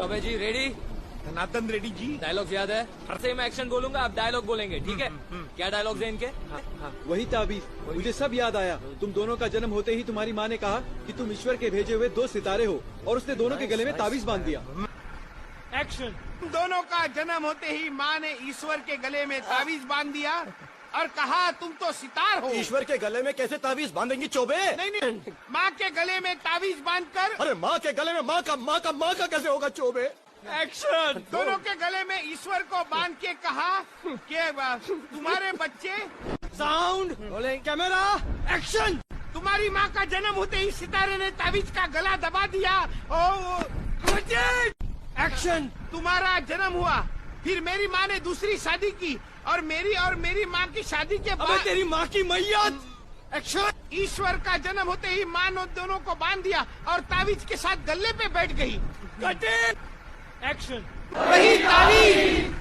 अबे जी ready? धनातन Reddy ji. Dialogue याद है? हर से मैं एक्शन बोलूंगा, आप डायलॉग बोलेंगे, ठीक है? क्या डायलॉग्स हैं इनके? वही ताबीज, मुझे सब याद आया। तुम दोनों का जन्म होते ही तुम्हारी माँ ने कहा कि तुम ईश्वर के भेजे हुए 2 सितारे हो, और उसने दोनों के गले में ताबीज बांध दिया। एक्शन। दोनों का जन्म होते ही माँ ने ईश्वर के गले में ताबीज बांध दिया और कहा तुम तो सितार हो। ईश्वर के गले में कैसे ताबीज बांधेंगी चोबे? नहीं, माँ के गले में ताबीज बांधकर। अरे माँ के गले में माँ का कैसे होगा चोबे? एक्शन। दोनों के गले में ईश्वर को बांध के कहा कि तुम्हारे बच्चे। Sound, camera, action. तुम्हारी माँ का जन्म होते ही सितारे ने ताबीज का गला दबा दिया। एक्शन। तुम्हारा जन्म हुआ, फिर मेरी माँ ने दूसरी शादी की और मेरी माँ की शादी के बाद तेरी माँ की मैयत। एक्शन। ईश्वर का जन्म होते ही माँ ने दोनों को बांध दिया और ताबीज के साथ गले पे बैठ गई। एक्शन। वही ताबीज